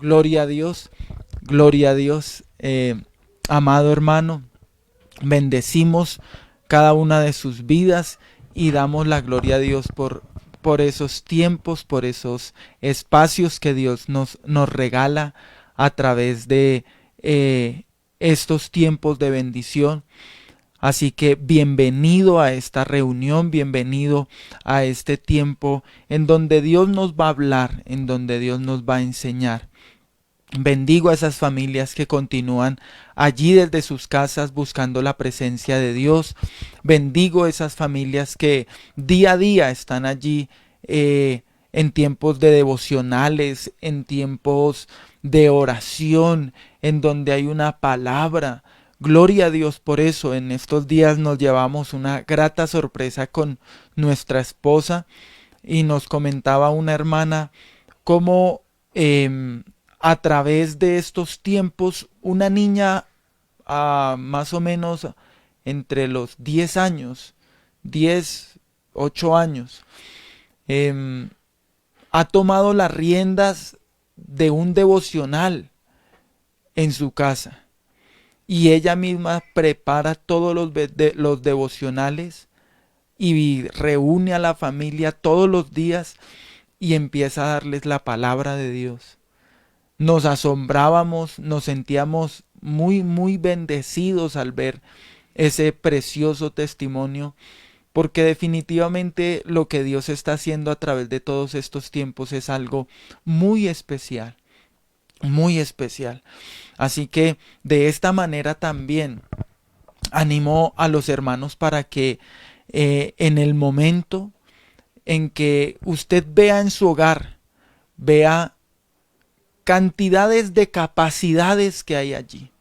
Gloria a Dios, gloria a Dios. Amado hermano, bendecimos cada una de sus vidas y damos la gloria a Dios por esos tiempos, por esos espacios que Dios nos regala a través de estos tiempos de bendición. Así que bienvenido a esta reunión, bienvenido a este tiempo en donde Dios nos va a hablar, en donde Dios nos va a enseñar. Bendigo a esas familias que continúan allí desde sus casas buscando la presencia de Dios. Bendigo a esas familias que día a día están allí en tiempos de devocionales, en tiempos de oración, en donde hay una palabra. Gloria a Dios por eso. En estos días nos llevamos una grata sorpresa con nuestra esposa y nos comentaba una hermana cómo a través de estos tiempos una niña más o menos entre los 10 años, 10 8 años, em, ha tomado las riendas de un devocional en su casa y ella misma prepara todos los devocionales y reúne a la familia todos los días y empieza a darles la palabra de Dios. Nos asombrábamos, nos sentíamos muy bendecidos al ver ese precioso testimonio, porque definitivamente lo que Dios está haciendo a través de todos estos tiempos es algo muy especial, muy especial. Así que de esta manera también animo a los hermanos para que en el momento en que usted vea en su hogar, vea cantidades de capacidades que hay allí,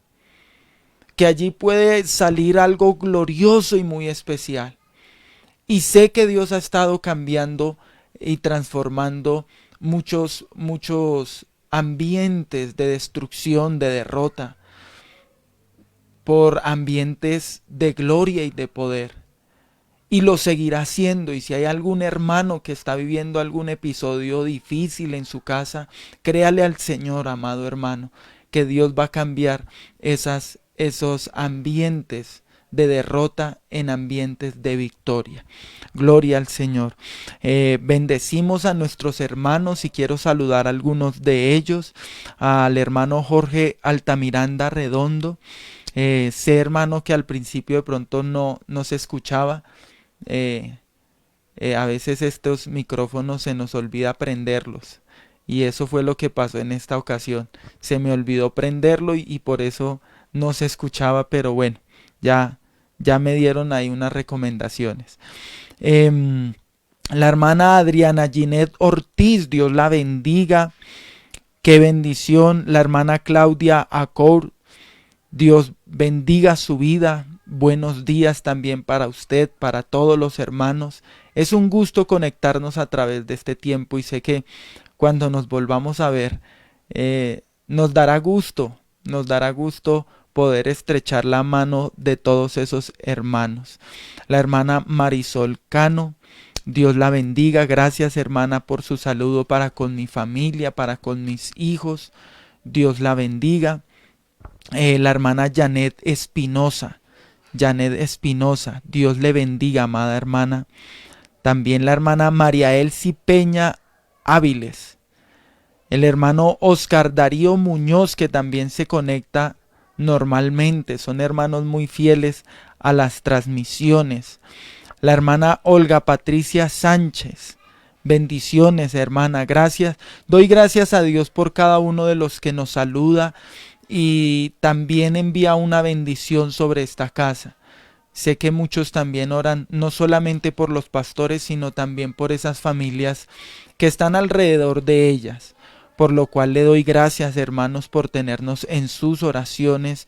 que allí puede salir algo glorioso y muy especial. Y sé que Dios ha estado cambiando y transformando muchos ambientes de destrucción, de derrota, por ambientes de gloria y de poder. Y lo seguirá haciendo. Y si hay algún hermano que está viviendo algún episodio difícil en su casa, créale al Señor, amado hermano, que Dios va a cambiar esos ambientes de derrota en ambientes de victoria. Gloria al Señor. Bendecimos a nuestros hermanos y quiero saludar a algunos de ellos. Al hermano Jorge Altamiranda Redondo. Sé, hermano, que al principio de pronto no se escuchaba. eh, a veces estos micrófonos se nos olvida prenderlos y eso fue lo que pasó en esta ocasión. Se me olvidó prenderlo y por eso no se escuchaba, pero bueno, ya me dieron ahí unas recomendaciones. Em, la hermana Adriana Ginette Ortiz, Dios la bendiga. Qué bendición. La hermana Claudia Acor, Dios bendiga su vida. Buenos días también para usted, para todos los hermanos. Es un gusto conectarnos a través de este tiempo y sé que cuando nos volvamos a ver, nos dará gusto poder estrechar la mano de todos esos hermanos. La hermana Marisol Cano, Dios la bendiga. Gracias, hermana, por su saludo para con mi familia, para con mis hijos. Dios la bendiga. La hermana Janet Espinosa, Dios le bendiga, amada hermana. También la hermana María Elsie Peña Áviles. El hermano Oscar Darío Muñoz, que también se conecta normalmente. Son hermanos muy fieles a las transmisiones. La hermana Olga Patricia Sánchez. Bendiciones, hermana. Gracias. Doy gracias a Dios por cada uno de los que nos saluda y también envía una bendición sobre esta casa. Sé que muchos también oran no solamente por los pastores, sino también por esas familias que están alrededor de ellas. Por lo cual le doy gracias, hermanos, por tenernos en sus oraciones.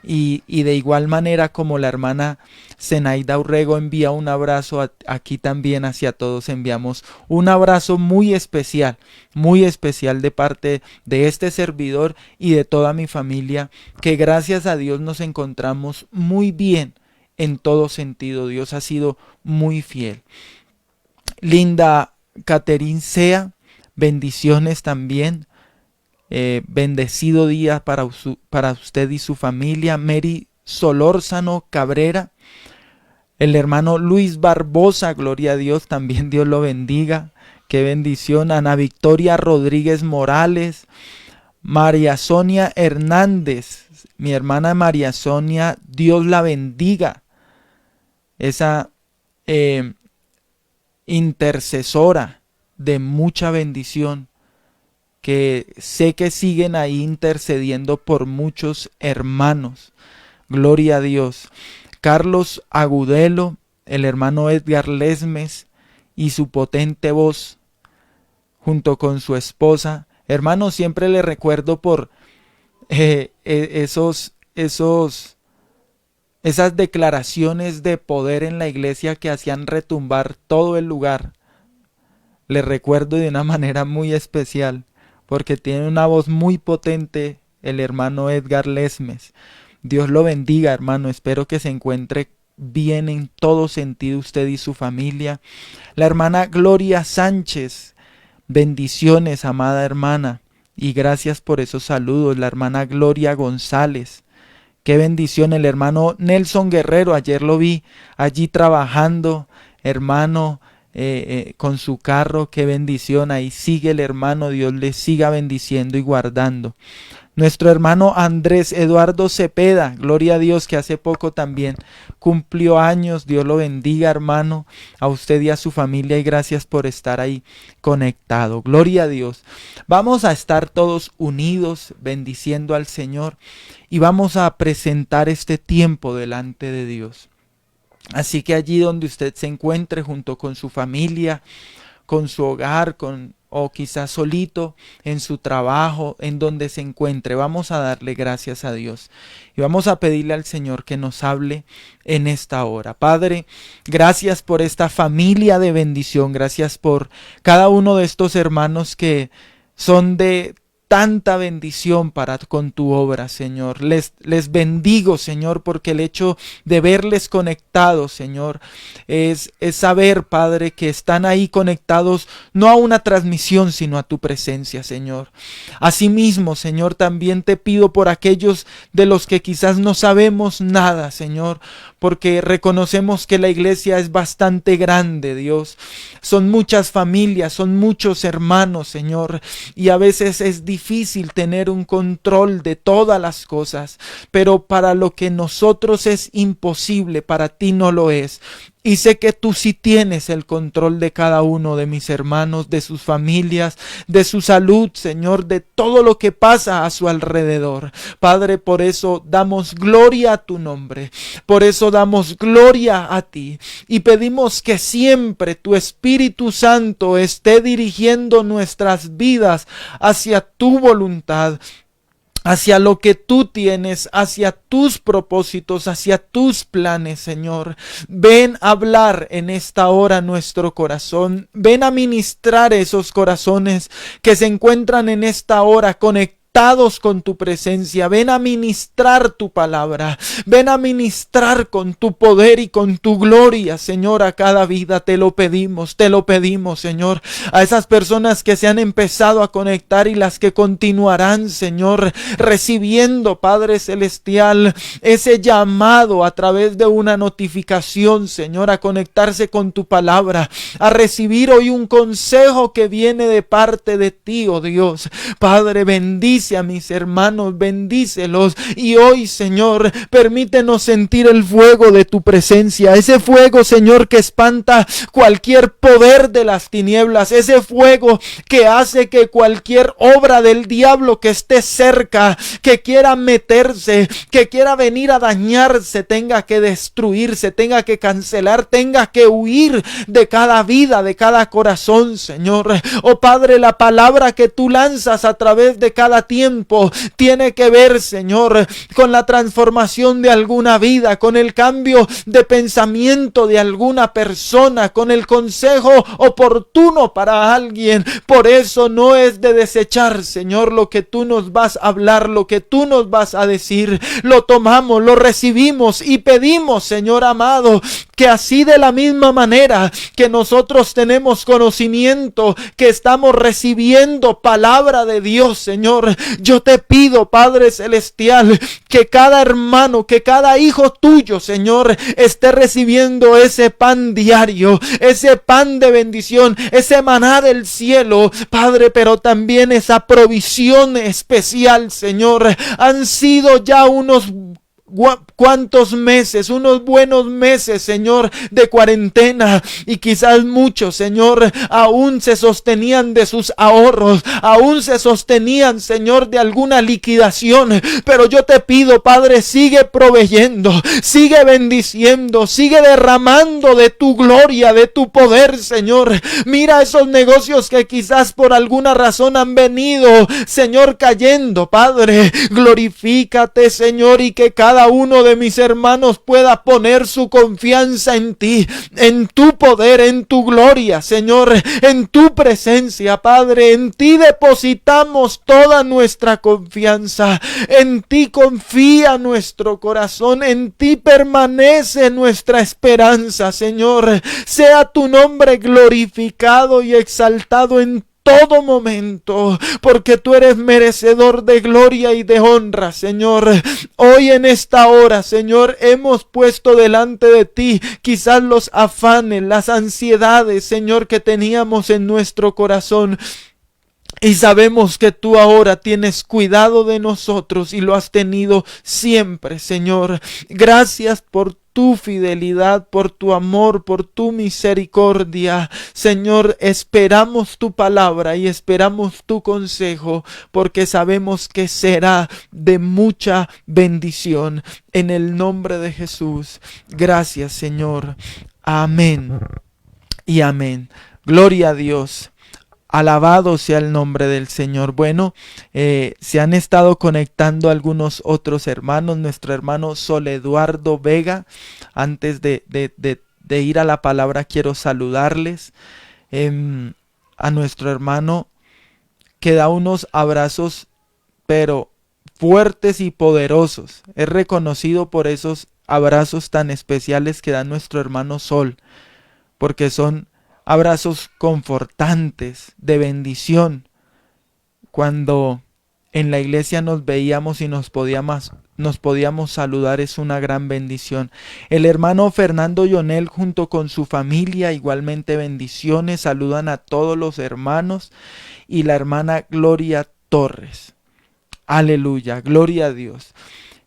Y de igual manera como la hermana Zenaida Urrego envía un abrazo, aquí también hacia todos enviamos un abrazo muy especial de parte de este servidor y de toda mi familia, que gracias a Dios nos encontramos muy bien en todo sentido. Dios ha sido muy fiel. Linda Caterín Sea, bendiciones también. Bendecido día para usted y su familia. Mary Solórzano Cabrera. El hermano Luis Barbosa, gloria a Dios, también Dios lo bendiga. Qué bendición. Ana Victoria Rodríguez Morales. María Sonia Hernández, mi hermana María Sonia, Dios la bendiga. Esa intercesora de mucha bendición, que sé que siguen ahí intercediendo por muchos hermanos. Gloria a Dios. Carlos Agudelo, el hermano Edgar Lesmes y su potente voz, junto con su esposa. Hermano, siempre le recuerdo por esas declaraciones de poder en la iglesia que hacían retumbar todo el lugar. Le recuerdo de una manera muy especial, porque tiene una voz muy potente el hermano Edgar Lesmes. Dios lo bendiga, hermano. Espero que se encuentre bien en todo sentido usted y su familia. La hermana Gloria Sánchez. Bendiciones, amada hermana, y gracias por esos saludos. La hermana Gloria González, qué bendición. El hermano Nelson Guerrero, ayer lo vi allí trabajando, hermano, con su carro, qué bendición. Ahí sigue el hermano, Dios le siga bendiciendo y guardando. Nuestro hermano Andrés Eduardo Cepeda, gloria a Dios, que hace poco también cumplió años. Dios lo bendiga, hermano, a usted y a su familia, y gracias por estar ahí conectado. Gloria a Dios. Vamos a estar todos unidos bendiciendo al Señor y vamos a presentar este tiempo delante de Dios. Así que allí donde usted se encuentre, junto con su familia, con su hogar, o quizás solito en su trabajo, en donde se encuentre, vamos a darle gracias a Dios y vamos a pedirle al Señor que nos hable en esta hora. Padre, gracias por esta familia de bendición, gracias por cada uno de estos hermanos que son de tanta bendición con tu obra, Señor. Les bendigo, Señor, porque el hecho de verles conectados, Señor, es saber, Padre, que están ahí conectados no a una transmisión, sino a tu presencia, Señor. Asimismo, Señor, también te pido por aquellos de los que quizás no sabemos nada, Señor, porque reconocemos que la iglesia es bastante grande, Dios. Son muchas familias, son muchos hermanos, Señor, y a veces es difícil tener un control de todas las cosas, pero para lo que nosotros es imposible, para ti no lo es. Y sé que tú sí tienes el control de cada uno de mis hermanos, de sus familias, de su salud, Señor, de todo lo que pasa a su alrededor. Padre, por eso damos gloria a tu nombre, por eso damos gloria a ti y pedimos que siempre tu Espíritu Santo esté dirigiendo nuestras vidas hacia tu voluntad, hacia lo que tú tienes, hacia tus propósitos, hacia tus planes, Señor. Ven a hablar en esta hora nuestro corazón. Ven a ministrar esos corazones que se encuentran en esta hora conectados con tu presencia. Ven a ministrar tu palabra. Ven a ministrar con tu poder y con tu gloria, Señor, a cada vida. Te lo pedimos, Señor. A esas personas que se han empezado a conectar y las que continuarán, Señor, recibiendo, Padre Celestial, ese llamado a través de una notificación, Señor, a conectarse con tu palabra, a recibir hoy un consejo que viene de parte de ti, oh Dios. Padre, bendice a mis hermanos, bendícelos, y hoy, Señor, permítenos sentir el fuego de tu presencia, ese fuego, Señor, que espanta cualquier poder de las tinieblas, ese fuego que hace que cualquier obra del diablo que esté cerca, que quiera meterse, que quiera venir a dañarse, tenga que destruirse, tenga que cancelar, tenga que huir de cada vida, de cada corazón, Señor. Oh Padre, la palabra que tú lanzas a través de cada tiempo tiene que ver, Señor, con la transformación de alguna vida, con el cambio de pensamiento de alguna persona, con el consejo oportuno para alguien. Por eso no es de desechar, Señor, lo que tú nos vas a hablar, lo que tú nos vas a decir. Lo tomamos, lo recibimos y pedimos, Señor amado, que así de la misma manera que nosotros tenemos conocimiento, que estamos recibiendo palabra de Dios, Señor, Yo te pido, Padre Celestial, que cada hermano, que cada hijo tuyo, Señor, esté recibiendo ese pan diario, ese pan de bendición, ese maná del cielo, Padre, pero también esa provisión especial, Señor. Han sido ya unos cuántos meses, unos buenos meses, Señor, de cuarentena, y quizás muchos, Señor, aún se sostenían de sus ahorros, aún se sostenían, Señor, de alguna liquidación, pero yo te pido, Padre, sigue proveyendo, sigue bendiciendo, sigue derramando de tu gloria, de tu poder, Señor. Mira esos negocios que quizás por alguna razón han venido, Señor, cayendo, Padre. Glorifícate, Señor, y que cada uno de mis hermanos pueda poner su confianza en ti, en tu poder, en tu gloria, Señor, en tu presencia, Padre. En ti depositamos toda nuestra confianza, en ti confía nuestro corazón, en ti permanece nuestra esperanza, Señor. Sea tu nombre glorificado y exaltado en todo momento, porque tú eres merecedor de gloria y de honra, Señor. Hoy en esta hora, Señor, hemos puesto delante de ti quizás los afanes, las ansiedades, Señor, que teníamos en nuestro corazón. Y sabemos que tú ahora tienes cuidado de nosotros y lo has tenido siempre, Señor. Gracias por tu fidelidad, por tu amor, por tu misericordia. Señor, esperamos tu palabra y esperamos tu consejo, porque sabemos que será de mucha bendición. En el nombre de Jesús. Gracias, Señor. Amén y amén. Gloria a Dios. Alabado sea el nombre del Señor. Bueno, se han estado conectando algunos otros hermanos. Nuestro hermano Sol Eduardo Vega. Antes de ir a la palabra, quiero saludarles. A nuestro hermano que da unos abrazos, pero fuertes y poderosos. Es reconocido por esos abrazos tan especiales que da nuestro hermano Sol, porque son abrazos confortantes, de bendición. Cuando en la iglesia nos veíamos y nos podíamos saludar, es una gran bendición. El hermano Fernando Yonel junto con su familia, igualmente bendiciones, saludan a todos los hermanos. Y la hermana Gloria Torres. Aleluya, gloria a Dios.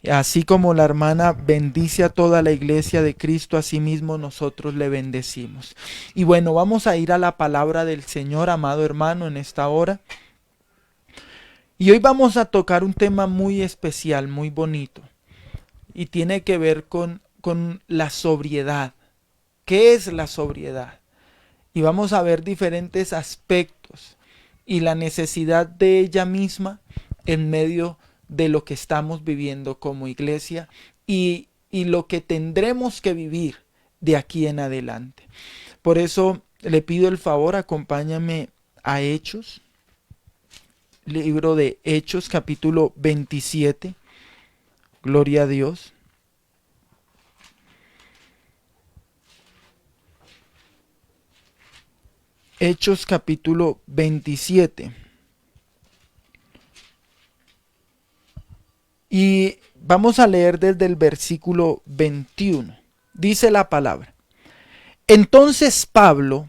Así como la hermana bendice a toda la iglesia de Cristo, asimismo nosotros le bendecimos. Y bueno, vamos a ir a la palabra del Señor, amado hermano, en esta hora. Y hoy vamos a tocar un tema muy especial, muy bonito. Y tiene que ver con la sobriedad. ¿Qué es la sobriedad? Y vamos a ver diferentes aspectos y la necesidad de ella misma en medio de lo que estamos viviendo como iglesia y lo que tendremos que vivir de aquí en adelante. Por eso le pido el favor, acompáñame a Hechos, libro de Hechos, capítulo 27. Gloria a Dios. Hechos, capítulo 27. Y vamos a leer desde el versículo 21. Dice la palabra: Entonces Pablo,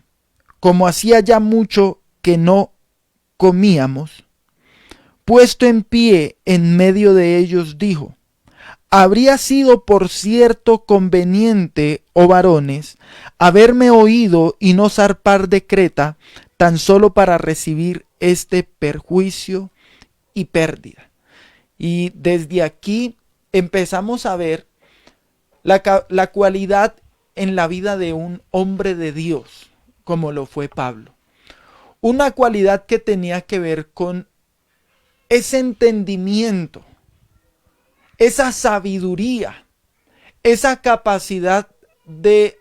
como hacía ya mucho que no comíamos, puesto en pie en medio de ellos, dijo: Habría sido por cierto conveniente, oh varones, haberme oído y no zarpar de Creta, tan solo para recibir este perjuicio y pérdida. Y desde aquí empezamos a ver la cualidad en la vida de un hombre de Dios, como lo fue Pablo. Una cualidad que tenía que ver con ese entendimiento, esa sabiduría, esa capacidad de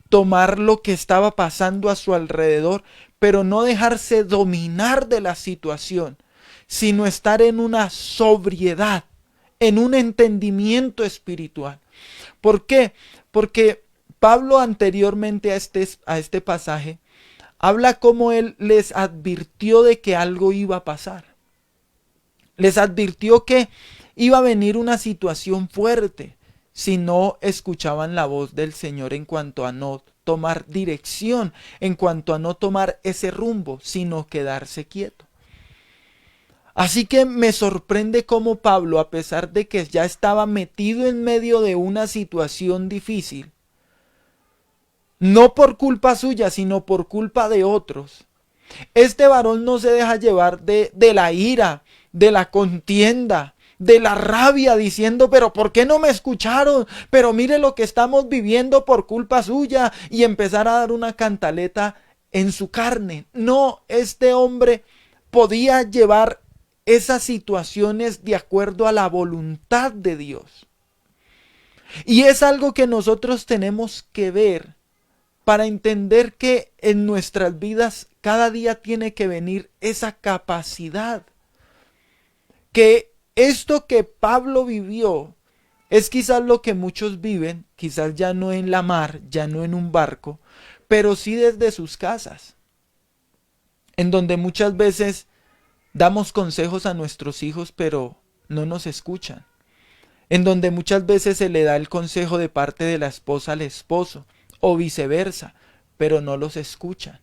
tomar lo que estaba pasando a su alrededor, pero no dejarse dominar de la situación, sino estar en una sobriedad, en un entendimiento espiritual. ¿Por qué? Porque Pablo anteriormente a este pasaje habla como él les advirtió de que algo iba a pasar. Les advirtió que iba a venir una situación fuerte si no escuchaban la voz del Señor en cuanto a no tomar dirección, en cuanto a no tomar ese rumbo, sino quedarse quieto. Así que me sorprende cómo Pablo, a pesar de que ya estaba metido en medio de una situación difícil, no por culpa suya, sino por culpa de otros, este varón no se deja llevar de la ira, de la contienda, de la rabia, diciendo, pero ¿por qué no me escucharon? Pero mire lo que estamos viviendo por culpa suya, y empezar a dar una cantaleta en su carne. No, este hombre podía llevar esas situaciones de acuerdo a la voluntad de Dios. Y es algo que nosotros tenemos que ver para entender que en nuestras vidas cada día tiene que venir esa capacidad. Que esto que Pablo vivió es quizás lo que muchos viven, quizás ya no en la mar, ya no en un barco, pero sí desde sus casas, en donde muchas veces damos consejos a nuestros hijos, pero no nos escuchan. En donde muchas veces se le da el consejo de parte de la esposa al esposo, o viceversa, pero no los escuchan.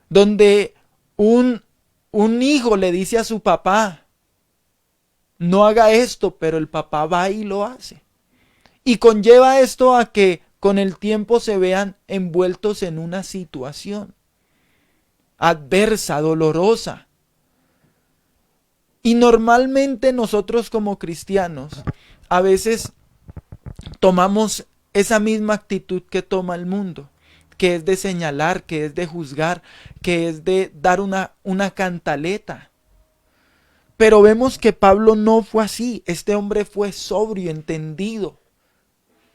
Donde un hijo le dice a su papá, no haga esto, pero el papá va y lo hace. Y conlleva esto a que con el tiempo se vean envueltos en una situación adversa, dolorosa. Y normalmente nosotros como cristianos a veces tomamos esa misma actitud que toma el mundo, que es de señalar, que es de juzgar, que es de dar una cantaleta. Pero vemos que Pablo no fue así. Este hombre fue sobrio, entendido.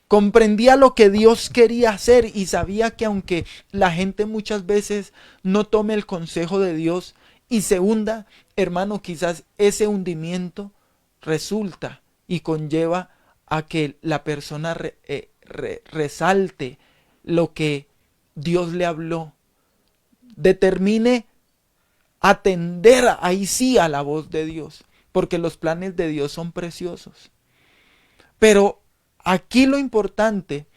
Comprendía lo que Dios quería hacer y sabía que aunque la gente muchas veces no tome el consejo de Dios y se hunda, hermano, quizás ese hundimiento resulta y conlleva a que la persona resalte lo que Dios le habló, determine atender ahí sí a la voz de Dios, porque los planes de Dios son preciosos. Pero aquí lo importante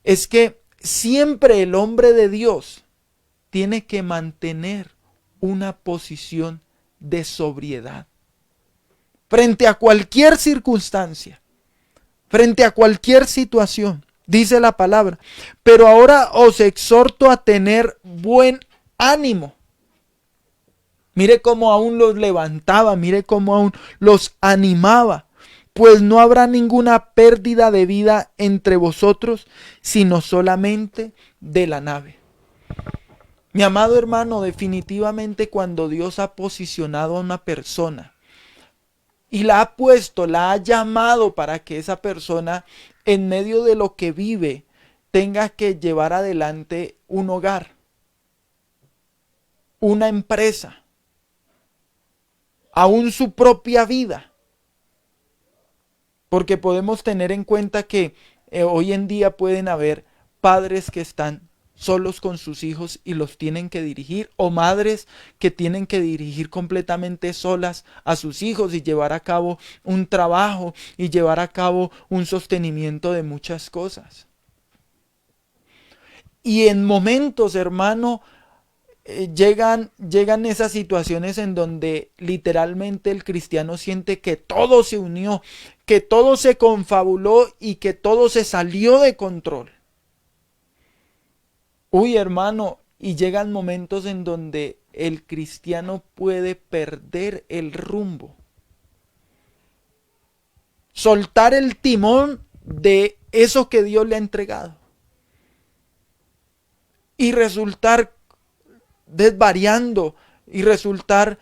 es que siempre el hombre de Dios tiene que mantener una posición de sobriedad frente a cualquier circunstancia, frente a cualquier situación. Dice la palabra, pero ahora os exhorto a tener buen ánimo. Mire cómo aún los levantaba, mire cómo aún los animaba. Pues no habrá ninguna pérdida de vida entre vosotros, sino solamente de la nave. Mi amado hermano, definitivamente cuando Dios ha posicionado a una persona y la ha puesto, la ha llamado para que esa persona en medio de lo que vive tenga que llevar adelante un hogar, una empresa, aún su propia vida. Porque podemos tener en cuenta que hoy en día pueden haber padres que están solos con sus hijos y los tienen que dirigir, o madres que tienen que dirigir completamente solas a sus hijos y llevar a cabo un trabajo y llevar a cabo un sostenimiento de muchas cosas. Y en momentos, hermano, llegan esas situaciones en donde literalmente el cristiano siente que todo se unió, que todo se confabuló y que todo se salió de control. Uy, hermano, y llegan momentos en donde el cristiano puede perder el rumbo, soltar el timón de eso que Dios le ha entregado y resultar desvariando y resultar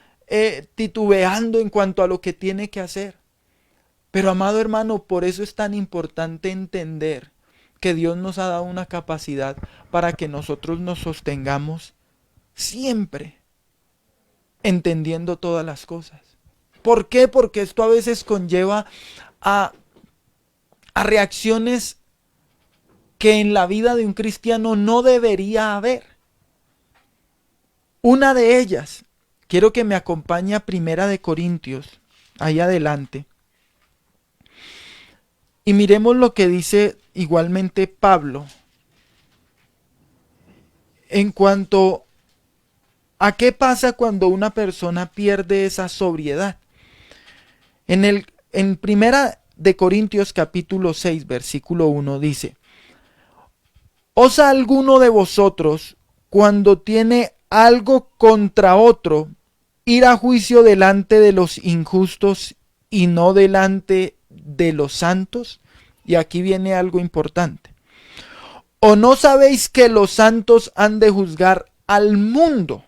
titubeando en cuanto a lo que tiene que hacer. Pero amado hermano, por eso es tan importante entender que Dios nos ha dado una capacidad para que nosotros nos sostengamos siempre entendiendo todas las cosas. ¿Por qué? Porque esto a veces conlleva a reacciones que en la vida de un cristiano no debería haber. Una de ellas, quiero que me acompañe a 1 Corintios, ahí adelante. Y miremos lo que dice igualmente Pablo en cuanto a qué pasa cuando una persona pierde esa sobriedad. En Primera de Corintios capítulo 6, versículo 1 dice: ¿Osa alguno de vosotros, cuando tiene algo contra otro, ir a juicio delante de los injustos y no delante de los santos? Y aquí viene algo importante. ¿O no sabéis que los santos han de juzgar al mundo?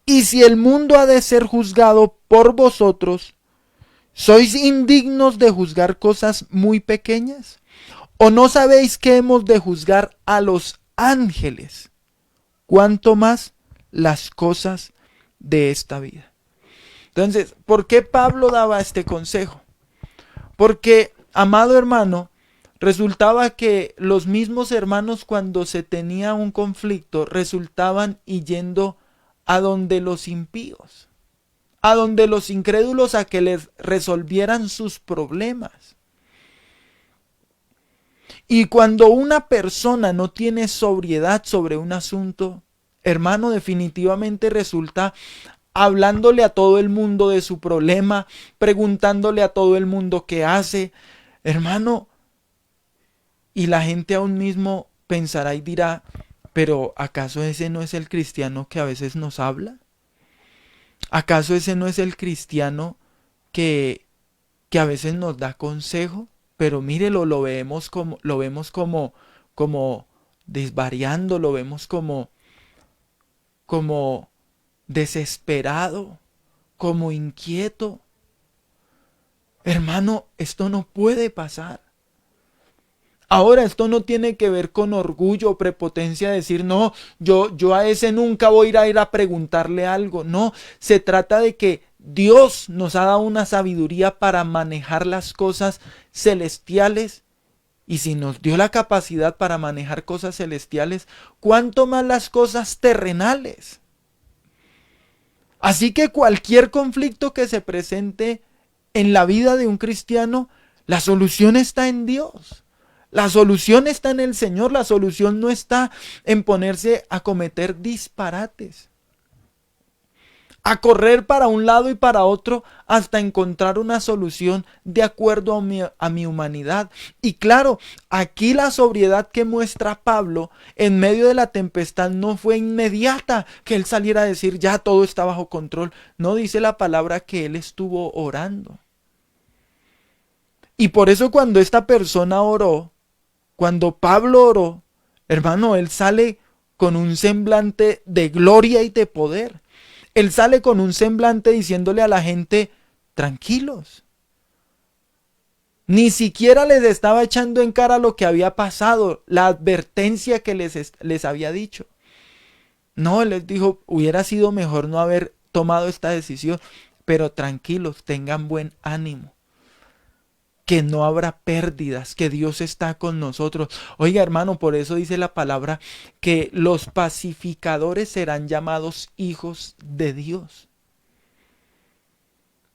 Y si el mundo ha de ser juzgado por vosotros, ¿sois indignos de juzgar cosas muy pequeñas? ¿O no sabéis que hemos de juzgar a los ángeles? ¿Cuánto más las cosas de esta vida? Entonces, ¿por qué Pablo daba este consejo? Porque, amado hermano, resultaba que los mismos hermanos, cuando se tenía un conflicto, resultaban yendo a donde los impíos, a donde los incrédulos, a que les resolvieran sus problemas. Y cuando una persona no tiene sobriedad sobre un asunto, hermano, definitivamente resulta hablándole a todo el mundo de su problema, preguntándole a todo el mundo qué hace, hermano, y la gente aún mismo pensará y dirá: pero ¿acaso ese no es el cristiano que a veces nos habla? ¿Acaso ese no es el cristiano que a veces nos da consejo? Pero mírelo, lo vemos como desvariando, lo vemos como desesperado, como inquieto. Hermano, esto no puede pasar. Ahora, esto no tiene que ver con orgullo o prepotencia, decir: no, yo a ese nunca voy a ir a preguntarle algo. No, se trata de que Dios nos ha dado una sabiduría para manejar las cosas celestiales. Y si nos dio la capacidad para manejar cosas celestiales, ¿cuánto más las cosas terrenales? Así que cualquier conflicto que se presente en la vida de un cristiano, la solución está en Dios. La solución está en el Señor. La solución no está en ponerse a cometer disparates, a correr para un lado y para otro hasta encontrar una solución de acuerdo a mi humanidad. Y claro, aquí la sobriedad que muestra Pablo en medio de la tempestad no fue inmediata, que él saliera a decir: ya todo está bajo control. No, dice la palabra que él estuvo orando. Y por eso cuando esta persona oró, cuando Pablo oró, hermano, él sale con un semblante de gloria y de poder. Él sale con un semblante diciéndole a la gente: tranquilos. Ni siquiera les estaba echando en cara lo que había pasado, la advertencia que les había dicho. No, él les dijo: hubiera sido mejor no haber tomado esta decisión, pero tranquilos, tengan buen ánimo, que no habrá pérdidas, que Dios está con nosotros. Oiga, hermano, por eso dice la palabra que los pacificadores serán llamados hijos de Dios.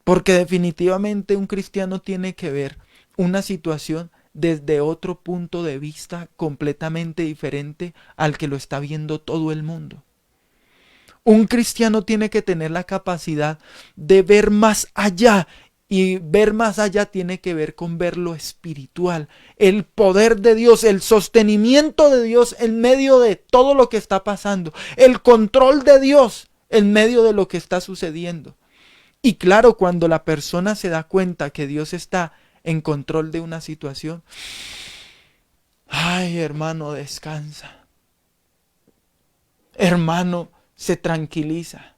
Porque definitivamente un cristiano tiene que ver una situación desde otro punto de vista completamente diferente al que lo está viendo todo el mundo. Un cristiano tiene que tener la capacidad de ver más allá. Y ver más allá tiene que ver con ver lo espiritual, el poder de Dios, el sostenimiento de Dios en medio de todo lo que está pasando, el control de Dios en medio de lo que está sucediendo. Y claro, cuando la persona se da cuenta que Dios está en control de una situación, ay, hermano, descansa. Hermano, se tranquiliza.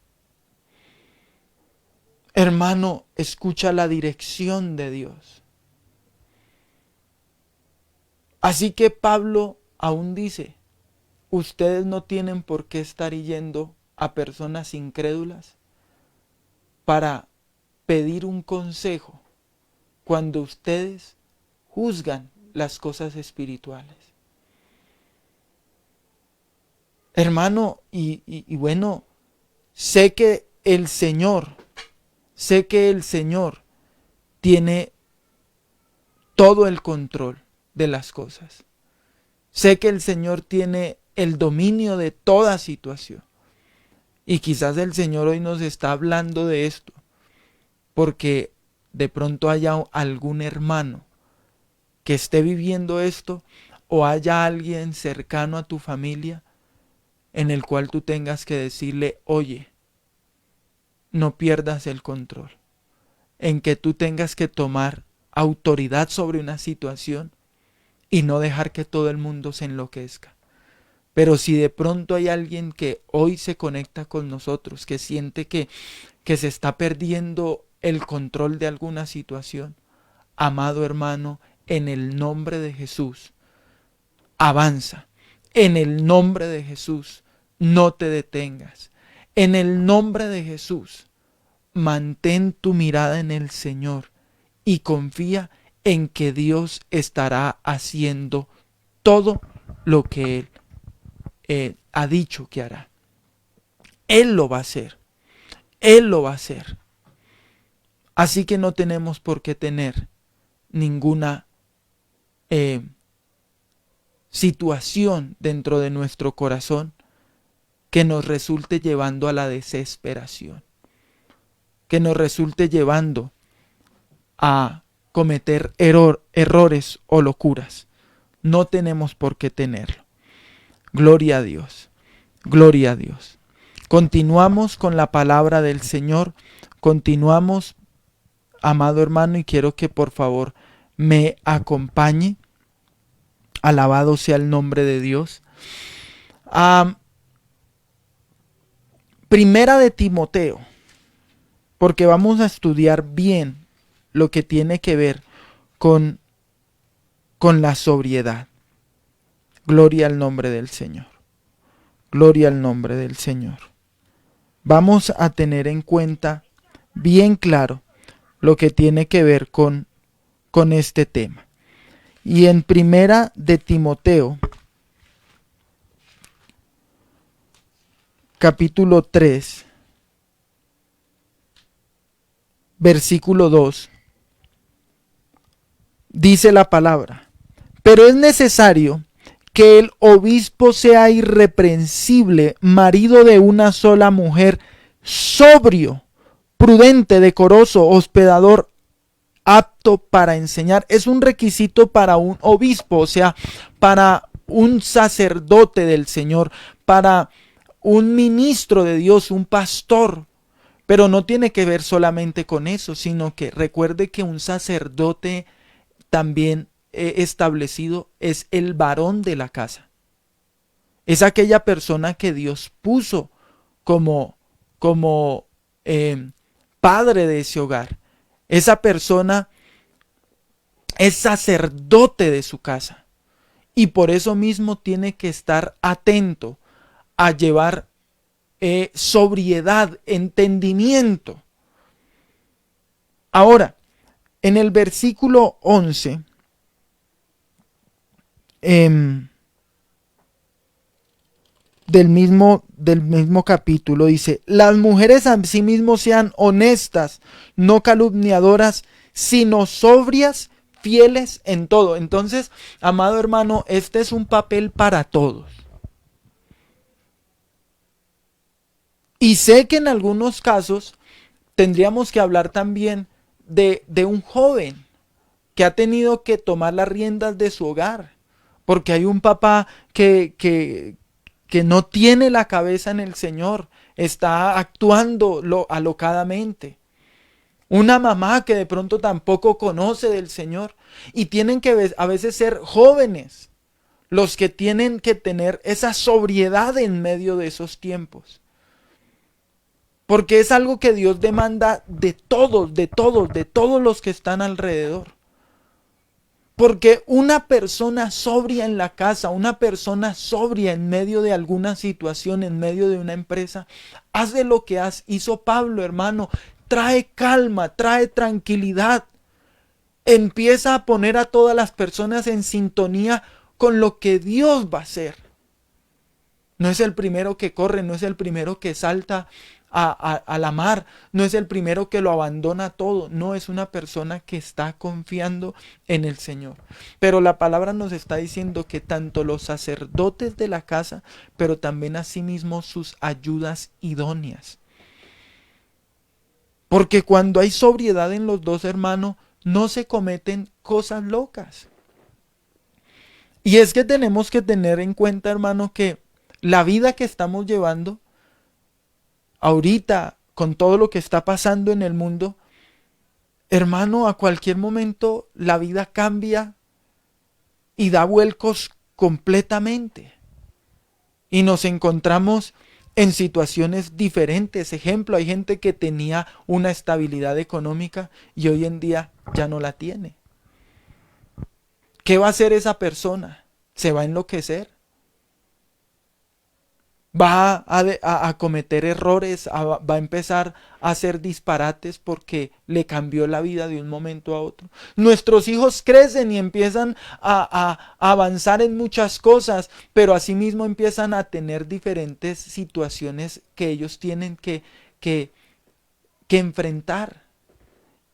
Hermano, escucha la dirección de Dios. Así que Pablo aún dice: ustedes no tienen por qué estar yendo a personas incrédulas para pedir un consejo cuando ustedes juzgan las cosas espirituales. Hermano, y bueno, sé que el Señor Sé que el Señor tiene todo el control de las cosas. Sé que el Señor tiene el dominio de toda situación. Y quizás el Señor hoy nos está hablando de esto, porque de pronto haya algún hermano que esté viviendo esto, o haya alguien cercano a tu familia en el cual tú tengas que decirle, oye, no pierdas el control, en que tú tengas que tomar autoridad sobre una situación y no dejar que todo el mundo se enloquezca. Pero si de pronto hay alguien que hoy se conecta con nosotros, que siente que se está perdiendo el control de alguna situación, amado hermano, en el nombre de Jesús, avanza. En el nombre de Jesús, no te detengas. En el nombre de Jesús, mantén tu mirada en el Señor y confía en que Dios estará haciendo todo lo que Él ha dicho que hará. Él lo va a hacer. Él lo va a hacer. Así que no tenemos por qué tener ninguna situación dentro de nuestro corazón que nos resulte llevando a la desesperación, que nos resulte llevando a cometer errores o locuras. No tenemos por qué tenerlo. Gloria a Dios, gloria a Dios. Continuamos con la palabra del Señor, continuamos, amado hermano, y quiero que por favor me acompañe. Alabado sea el nombre de Dios. Primera de Timoteo, porque vamos a estudiar bien lo que tiene que ver con la sobriedad. Gloria al nombre del Señor. Gloria al nombre del Señor. Vamos a tener en cuenta bien claro lo que tiene que ver con este tema. Y en Primera de Timoteo, capítulo 3, versículo 2, dice la palabra: pero es necesario que el obispo sea irreprensible, marido de una sola mujer, sobrio, prudente, decoroso, hospedador, apto para enseñar. Es un requisito para un obispo, o sea, para un sacerdote del Señor, para un ministro de Dios, un pastor. Pero no tiene que ver solamente con eso, sino que recuerde que un sacerdote también establecido es el varón de la casa. Es aquella persona que Dios puso como padre de ese hogar. Esa persona es sacerdote de su casa y por eso mismo tiene que estar atento a llevar sobriedad, entendimiento. Ahora, en el versículo 11, del mismo capítulo, dice: las mujeres asimismo sean honestas, no calumniadoras, sino sobrias, fieles en todo. Entonces, amado hermano, este es un papel para todos. Y sé que en algunos casos tendríamos que hablar también de un joven que ha tenido que tomar las riendas de su hogar, porque hay un papá que no tiene la cabeza en el Señor, está actuando alocadamente. Una mamá que de pronto tampoco conoce del Señor. Y tienen que a veces ser jóvenes los que tienen que tener esa sobriedad en medio de esos tiempos. Porque es algo que Dios demanda de todos los que están alrededor. Porque una persona sobria en la casa, una persona sobria en medio de alguna situación, en medio de una empresa, hace lo que hizo Pablo, hermano. Trae calma, trae tranquilidad. Empieza a poner a todas las personas en sintonía con lo que Dios va a hacer. No es el primero que corre, no es el primero que salta a la mar, no es el primero que lo abandona todo, no, es una persona que está confiando en el Señor. Pero la palabra nos está diciendo que tanto los sacerdotes de la casa, pero también asimismo sus ayudas idóneas. Porque cuando hay sobriedad en los dos, hermanos, no se cometen cosas locas. Y es que tenemos que tener en cuenta, hermano, que la vida que estamos llevando ahorita, con todo lo que está pasando en el mundo, hermano, a cualquier momento la vida cambia y da vuelcos completamente. Y nos encontramos en situaciones diferentes. Ejemplo, hay gente que tenía una estabilidad económica y hoy en día ya no la tiene. ¿Qué va a hacer esa persona? ¿Se va a enloquecer? ¿Va a cometer errores? ¿Va a empezar a hacer disparates porque le cambió la vida de un momento a otro? Nuestros hijos crecen y empiezan a avanzar en muchas cosas, pero asimismo empiezan a tener diferentes situaciones que ellos tienen que enfrentar.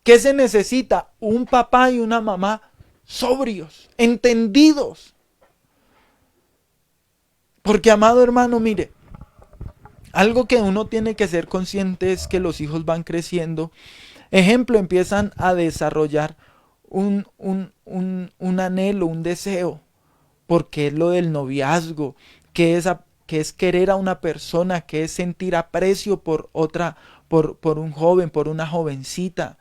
¿Qué se necesita? Un papá y una mamá sobrios, entendidos. Porque, amado hermano, mire, algo que uno tiene que ser consciente es que los hijos van creciendo. Ejemplo, empiezan a desarrollar un anhelo, un deseo, porque es lo del noviazgo, que es querer a una persona, que es sentir aprecio por otra, por un joven, por una jovencita.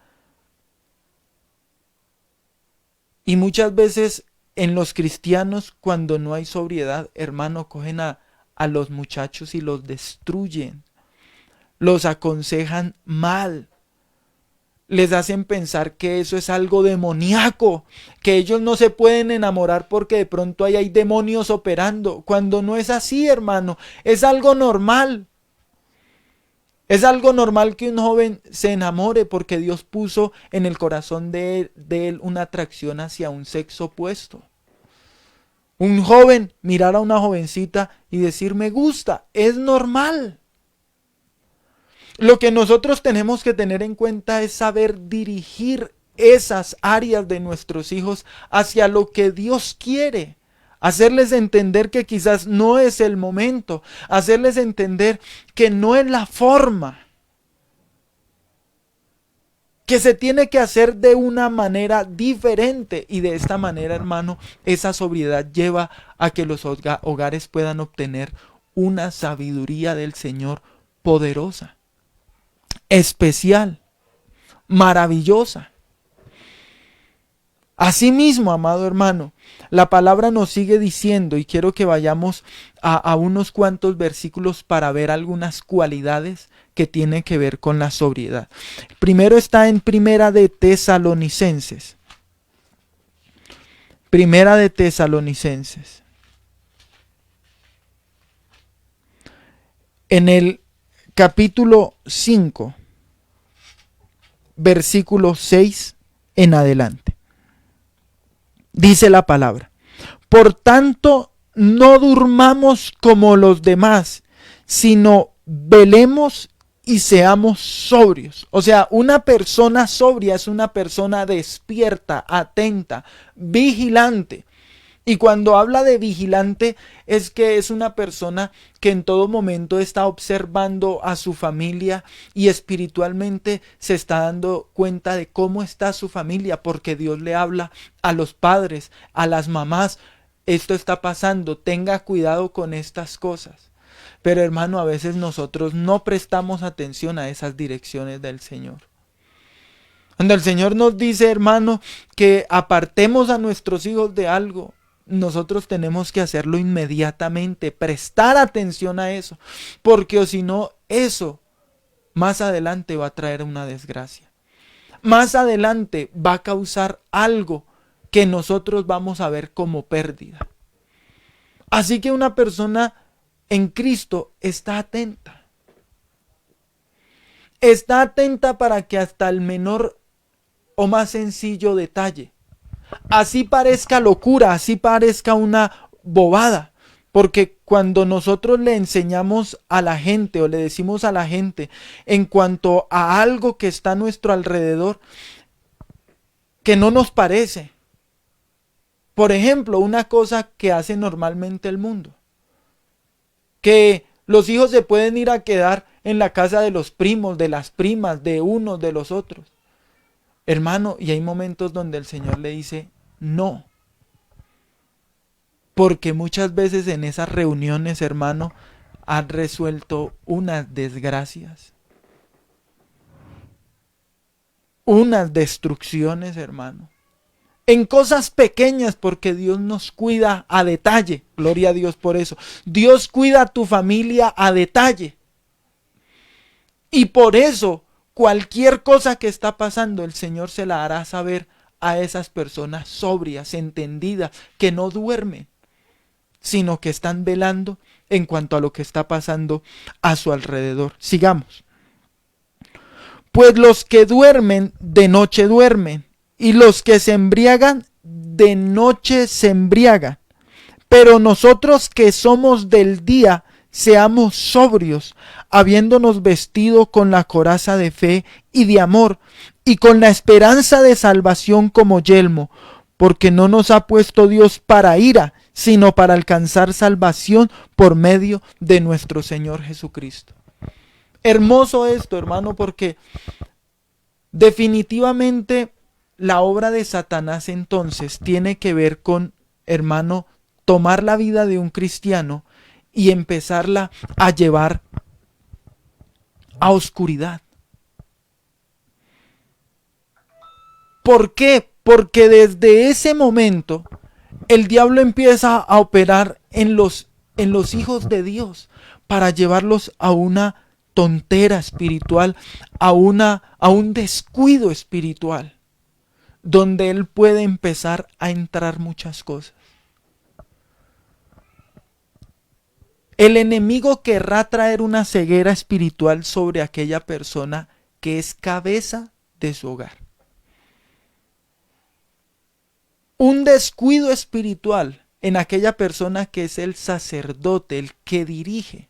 Y muchas veces en los cristianos, cuando no hay sobriedad, hermano, cogen a los muchachos y los destruyen, los aconsejan mal, les hacen pensar que eso es algo demoníaco, que ellos no se pueden enamorar porque de pronto ahí hay demonios operando, cuando no es así, hermano, es algo normal. Es algo normal que un joven se enamore porque Dios puso en el corazón de él una atracción hacia un sexo opuesto. Un joven mirar a una jovencita y decir me gusta, es normal. Lo que nosotros tenemos que tener en cuenta es saber dirigir esas áreas de nuestros hijos hacia lo que Dios quiere. Hacerles entender que quizás no es el momento. Hacerles entender que no es la forma. Que se tiene que hacer de una manera diferente. Y de esta manera, hermano, esa sobriedad lleva a que los hogares puedan obtener una sabiduría del Señor poderosa, especial, maravillosa. Asimismo, amado hermano, la palabra nos sigue diciendo, y quiero que vayamos a unos cuantos versículos para ver algunas cualidades que tienen que ver con la sobriedad. Primero está en Primera de Tesalonicenses. Primera de Tesalonicenses. En el capítulo 5, versículo 6 en adelante. Dice la palabra: por tanto, no durmamos como los demás, sino velemos y seamos sobrios. O sea, una persona sobria es una persona despierta, atenta, vigilante. Y cuando habla de vigilante es que es una persona que en todo momento está observando a su familia y espiritualmente se está dando cuenta de cómo está su familia, porque Dios le habla a los padres, a las mamás: esto está pasando, tenga cuidado con estas cosas. Pero hermano, a veces nosotros no prestamos atención a esas direcciones del Señor. Cuando el Señor nos dice, hermano, que apartemos a nuestros hijos de algo, nosotros tenemos que hacerlo inmediatamente, prestar atención a eso, porque o si no, eso más adelante va a traer una desgracia. Más adelante va a causar algo que nosotros vamos a ver como pérdida. Así que una persona en Cristo está atenta. Está atenta para que hasta el menor o más sencillo detalle, así parezca locura, así parezca una bobada, Porque cuando nosotros le enseñamos a la gente o le decimos a la gente en cuanto a algo que está a nuestro alrededor que no nos parece, por ejemplo, una cosa que hace normalmente el mundo, que los hijos se pueden ir a quedar en la casa de los primos, de las primas, de unos, de los otros. Hermano, y hay momentos donde el Señor le dice, no. Porque muchas veces en esas reuniones, hermano, han resuelto unas desgracias, unas destrucciones, hermano. En cosas pequeñas, porque Dios nos cuida a detalle. Gloria a Dios por eso. Dios cuida a tu familia a detalle. Y por eso, cualquier cosa que está pasando, el Señor se la hará saber a esas personas sobrias, entendidas, que no duermen, sino que están velando en cuanto a lo que está pasando a su alrededor. Sigamos. Pues los que duermen, de noche duermen, y los que se embriagan, de noche se embriagan. Pero nosotros que somos del día, seamos sobrios, habiéndonos vestido con la coraza de fe y de amor, y con la esperanza de salvación como yelmo, porque no nos ha puesto Dios para ira, sino para alcanzar salvación por medio de nuestro Señor Jesucristo. Hermoso esto, hermano, porque definitivamente la obra de Satanás entonces tiene que ver con, hermano, tomar la vida de un cristiano y empezarla a llevar a oscuridad. ¿Por qué? Porque desde ese momento el diablo empieza a operar en los hijos de Dios para llevarlos a una tontera espiritual, a un descuido espiritual, donde él puede empezar a entrar muchas cosas. El enemigo querrá traer una ceguera espiritual sobre aquella persona que es cabeza de su hogar. Un descuido espiritual en aquella persona que es el sacerdote, el que dirige.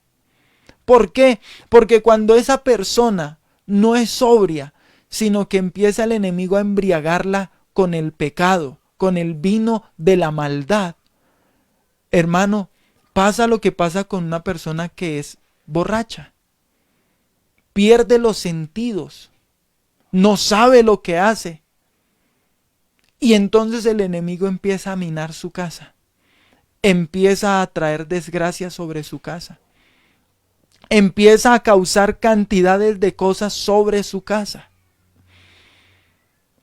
¿Por qué? Porque cuando esa persona no es sobria, sino que empieza el enemigo a embriagarla con el pecado, con el vino de la maldad, hermano, pasa lo que pasa con una persona que es borracha. Pierde los sentidos, no sabe lo que hace. Y entonces el enemigo empieza a minar su casa, empieza a traer desgracia sobre su casa, empieza a causar cantidades de cosas sobre su casa.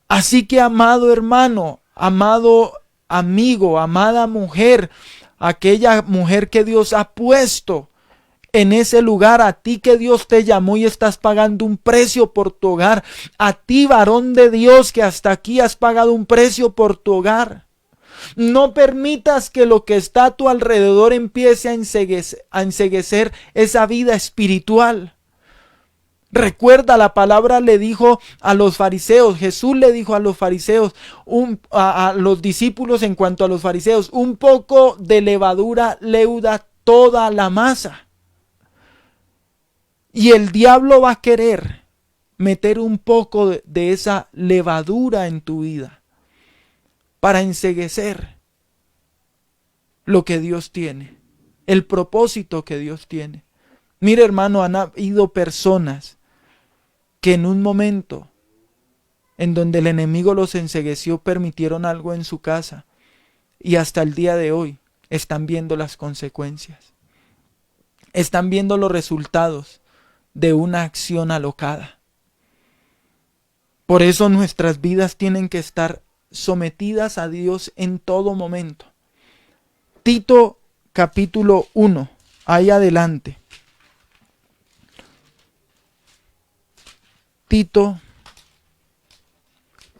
Así que, amado hermano, amado amigo, amada mujer, aquella mujer que Dios ha puesto en ese lugar, a ti que Dios te llamó y estás pagando un precio por tu hogar, a ti varón de Dios que hasta aquí has pagado un precio por tu hogar. No permitas que lo que está a tu alrededor empiece a enceguecer esa vida espiritual. Recuerda, la palabra le dijo a los fariseos, Jesús le dijo a los fariseos, a los discípulos en cuanto a los fariseos, un poco de levadura leuda toda la masa. Y el diablo va a querer meter un poco de esa levadura en tu vida para enceguecer lo que Dios tiene, el propósito que Dios tiene. Mire, hermano, han habido personas que en un momento en donde el enemigo los encegueció, permitieron algo en su casa y hasta el día de hoy están viendo las consecuencias. Están viendo los resultados de una acción alocada. Por eso nuestras vidas tienen que estar sometidas a Dios en todo momento. Tito capítulo 1, ahí adelante. Tito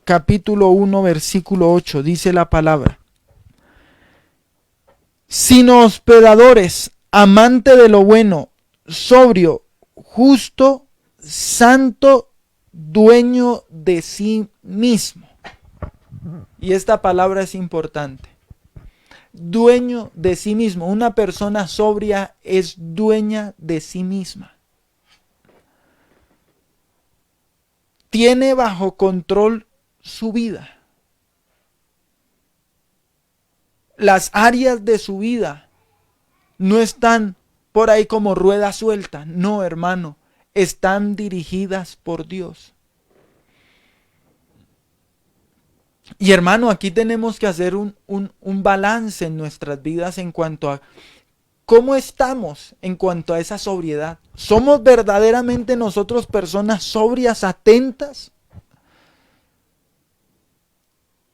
capítulo 1 versículo 8 dice la palabra: sino hospedadores, amante de lo bueno, sobrio, justo, santo, dueño de sí mismo. Y esta palabra es importante. dueño de sí mismo. Una persona sobria es dueña de sí misma. Tiene bajo control su vida. Las áreas de su vida no están por ahí como rueda suelta. No, hermano, están dirigidas por Dios. Y hermano, aquí tenemos que hacer un balance en nuestras vidas en cuanto a cómo estamos en cuanto a esa sobriedad. ¿Somos verdaderamente nosotros personas sobrias, atentas,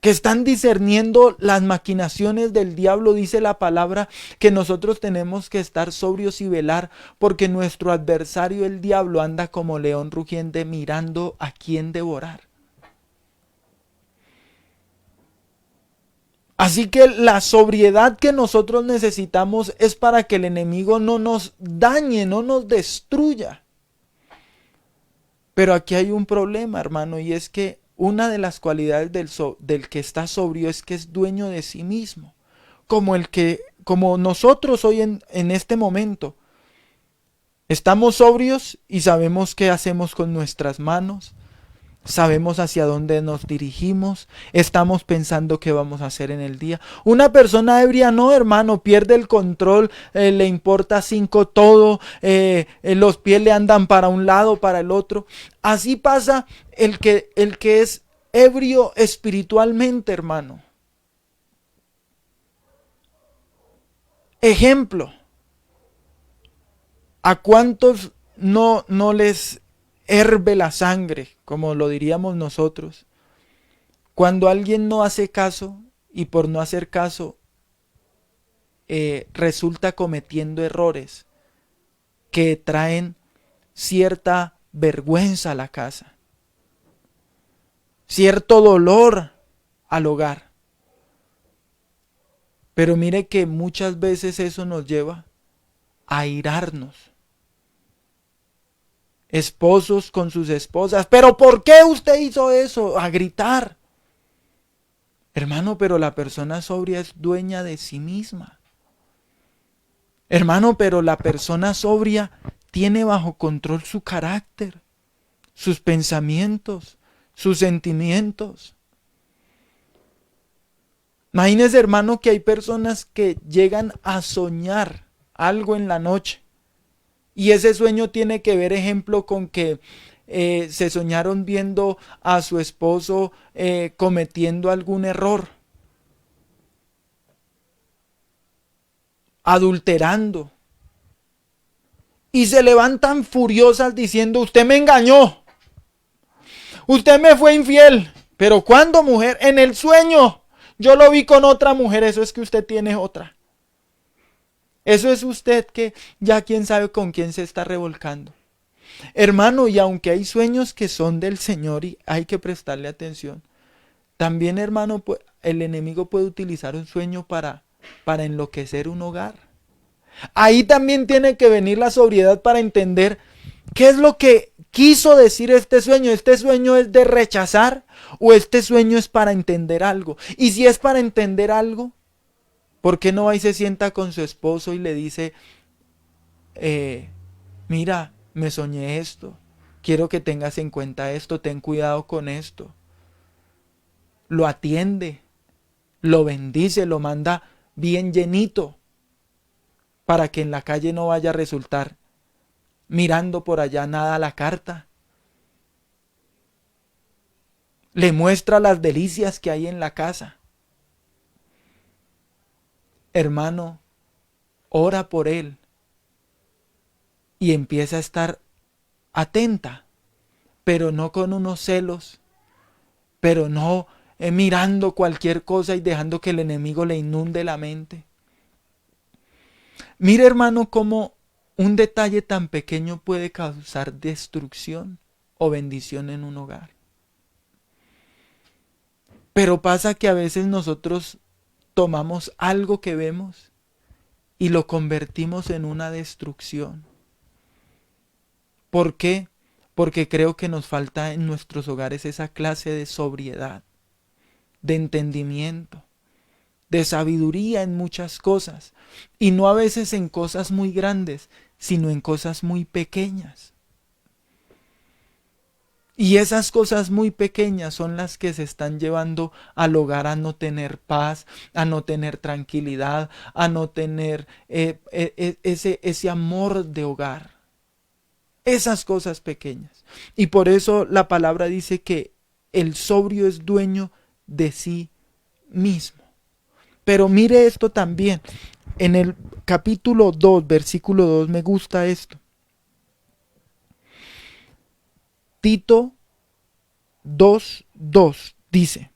que están discerniendo las maquinaciones del diablo? Dice la palabra que nosotros tenemos que estar sobrios y velar, porque nuestro adversario, el diablo, anda como león rugiente mirando a quién devorar. Así que la sobriedad que nosotros necesitamos es para que el enemigo no nos dañe, no nos destruya. Pero aquí hay un problema, hermano, y es que una de las cualidades del que está sobrio es que es dueño de sí mismo. Como nosotros hoy en este momento, estamos sobrios y sabemos qué hacemos con nuestras manos. Sabemos hacia dónde nos dirigimos, estamos pensando qué vamos a hacer en el día. Una persona ebria no, hermano, pierde el control, le importa cinco todo, los pies le andan para un lado, para el otro. Así pasa el que es ebrio espiritualmente, hermano. Ejemplo, ¿a cuántos no les herve la sangre, como lo diríamos nosotros, cuando alguien no hace caso y por no hacer caso resulta cometiendo errores que traen cierta vergüenza a la casa, cierto dolor al hogar? Pero mire que muchas veces eso nos lleva a airarnos. Esposos con sus esposas, ¿pero por qué usted hizo eso? A gritar. Hermano, pero la persona sobria es dueña de sí misma. Hermano, pero la persona sobria tiene bajo control su carácter, sus pensamientos, sus sentimientos. Imagínese, hermano, que hay personas que llegan a soñar algo en la noche. Y ese sueño tiene que ver, ejemplo, con que se soñaron viendo a su esposo cometiendo algún error, adulterando. Y se levantan furiosas diciendo: usted me engañó, usted me fue infiel. ¿Pero cuándo, mujer? En el sueño. Yo lo vi con otra mujer. Eso es que usted tiene otra. Eso es usted que ya quién sabe con quién se está revolcando. Hermano, y aunque hay sueños que son del Señor y hay que prestarle atención, también, hermano, el enemigo puede utilizar un sueño para enloquecer un hogar. Ahí también tiene que venir la sobriedad para entender qué es lo que quiso decir este sueño. ¿Este sueño es de rechazar o este sueño es para entender algo? Y si es para entender algo, ¿por qué no va y se sienta con su esposo y le dice: mira, me soñé esto, quiero que tengas en cuenta esto, ten cuidado con esto? Lo atiende, lo bendice, lo manda bien llenito, para que en la calle no vaya a resultar mirando por allá nada a la carta. Le muestra las delicias que hay en la casa. Hermano, ora por él y empieza a estar atenta, pero no con unos celos, pero no mirando cualquier cosa y dejando que el enemigo le inunde la mente. Mire, hermano, cómo un detalle tan pequeño puede causar destrucción o bendición en un hogar. Pero pasa que a veces nosotros tomamos algo que vemos y lo convertimos en una destrucción. ¿Por qué? Porque creo que nos falta en nuestros hogares esa clase de sobriedad, de entendimiento, de sabiduría en muchas cosas. Y no a veces en cosas muy grandes, sino en cosas muy pequeñas. Y esas cosas muy pequeñas son las que se están llevando al hogar a no tener paz, a no tener tranquilidad, a no tener ese amor de hogar. Esas cosas pequeñas. Y por eso la palabra dice que el sobrio es dueño de sí mismo. Pero mire esto también. En el capítulo 2, versículo 2, me gusta esto. Tito 2:2 dice,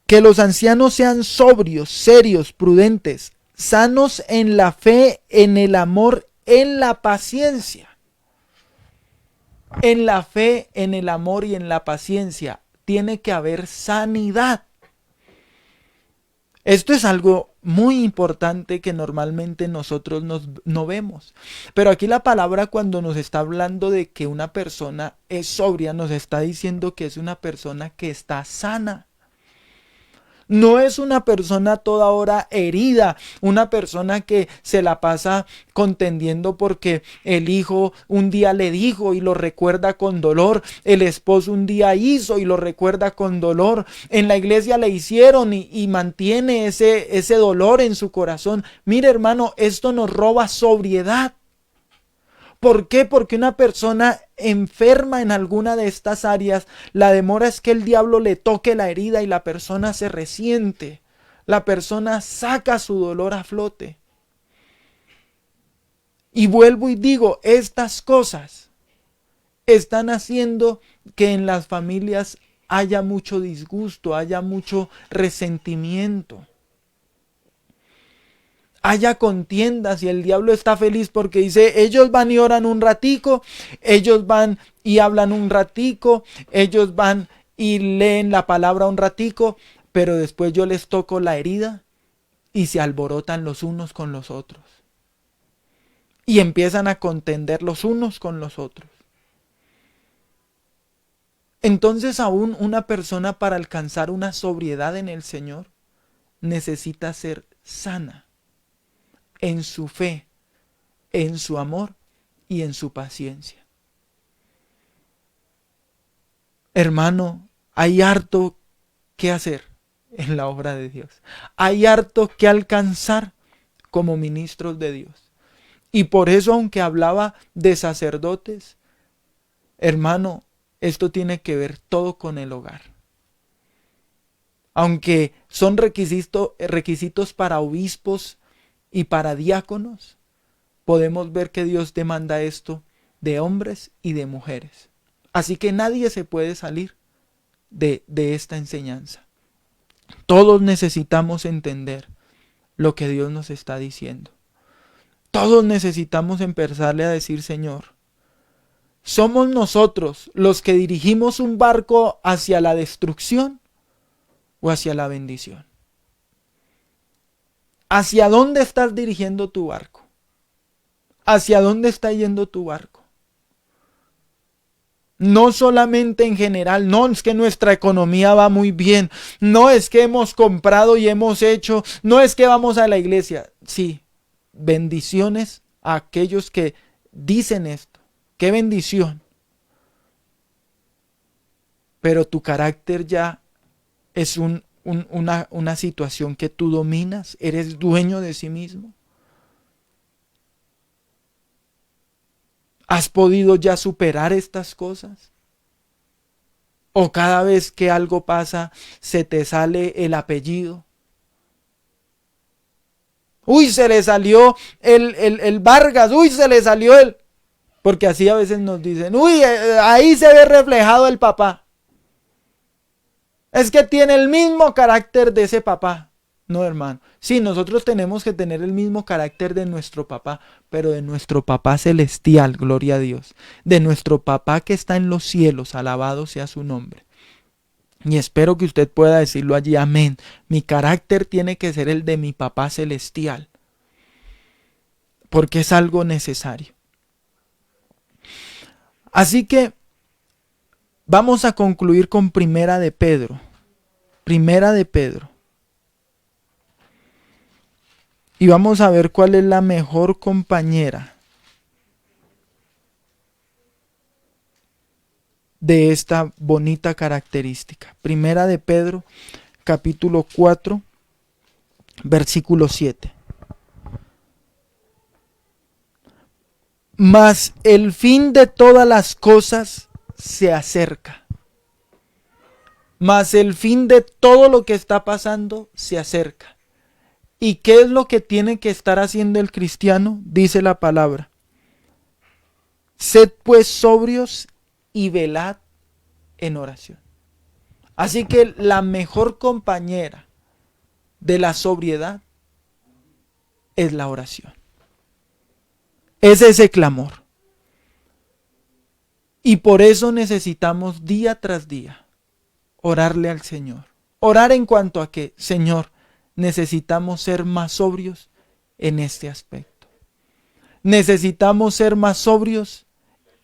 que los ancianos sean sobrios, serios, prudentes, sanos en la fe, en el amor, en la paciencia. En la fe, en el amor y en la paciencia tiene que haber sanidad. Esto es algo muy importante que normalmente nosotros no vemos. Pero aquí la palabra, cuando nos está hablando de que una persona es sobria, nos está diciendo que es una persona que está sana. No es una persona toda hora herida, una persona que se la pasa contendiendo porque el hijo un día le dijo y lo recuerda con dolor, el esposo un día hizo y lo recuerda con dolor, en la iglesia le hicieron y mantiene ese dolor en su corazón. Mire, hermano, esto nos roba sobriedad. ¿Por qué? Porque una persona enferma en alguna de estas áreas, la demora es que el diablo le toque la herida y la persona se resiente. La persona saca su dolor a flote. Y vuelvo y digo, estas cosas están haciendo que en las familias haya mucho disgusto, haya mucho resentimiento. Haya contiendas y el diablo está feliz porque dice, ellos van y oran un ratico, ellos van y hablan un ratico, ellos van y leen la palabra un ratico, pero después yo les toco la herida y se alborotan los unos con los otros. Y empiezan a contender los unos con los otros. Entonces aún una persona, para alcanzar una sobriedad en el Señor, necesita ser sana en su fe, en su amor y en su paciencia. Hermano, hay harto que hacer en la obra de Dios. Hay harto que alcanzar como ministros de Dios. Y por eso, aunque hablaba de sacerdotes, hermano, esto tiene que ver todo con el hogar. Aunque son requisitos para obispos y para diáconos, podemos ver que Dios demanda esto de hombres y de mujeres. Así que nadie se puede salir de esta enseñanza. Todos necesitamos entender lo que Dios nos está diciendo. Todos necesitamos empezarle a decir, Señor, ¿somos nosotros los que dirigimos un barco hacia la destrucción o hacia la bendición? ¿Hacia dónde estás dirigiendo tu barco? ¿Hacia dónde está yendo tu barco? No solamente en general, no es que nuestra economía va muy bien, no es que hemos comprado y hemos hecho, no es que vamos a la iglesia. Sí, bendiciones a aquellos que dicen esto. ¡Qué bendición! Pero tu carácter ya es una situación que tú dominas, eres dueño de sí mismo. ¿Has podido ya superar estas cosas? ¿O cada vez que algo pasa se te sale el apellido? Uy, se le salió el Vargas, uy, se le salió el... Porque así a veces nos dicen, uy, ahí se ve reflejado el papá. Es que tiene el mismo carácter de ese papá. No, hermano. Sí, nosotros tenemos que tener el mismo carácter de nuestro papá, pero de nuestro papá celestial, gloria a Dios. De nuestro papá que está en los cielos, alabado sea su nombre. Y espero que usted pueda decirlo allí, amén. Mi carácter tiene que ser el de mi papá celestial, porque es algo necesario. Así que vamos a concluir con Primera de Pedro. Primera de Pedro. Y vamos a ver cuál es la mejor compañera de esta bonita característica. Primera de Pedro, capítulo 4, versículo 7. Mas el fin de todas las cosas se acerca. Mas el fin de todo lo que está pasando se acerca. ¿Y qué es lo que tiene que estar haciendo el cristiano? Dice la palabra. Sed pues sobrios y velad en oración. Así que la mejor compañera de la sobriedad es la oración. Es ese clamor. Y por eso necesitamos día tras día orarle al Señor. Orar en cuanto a que, Señor, necesitamos ser más sobrios en este aspecto. Necesitamos ser más sobrios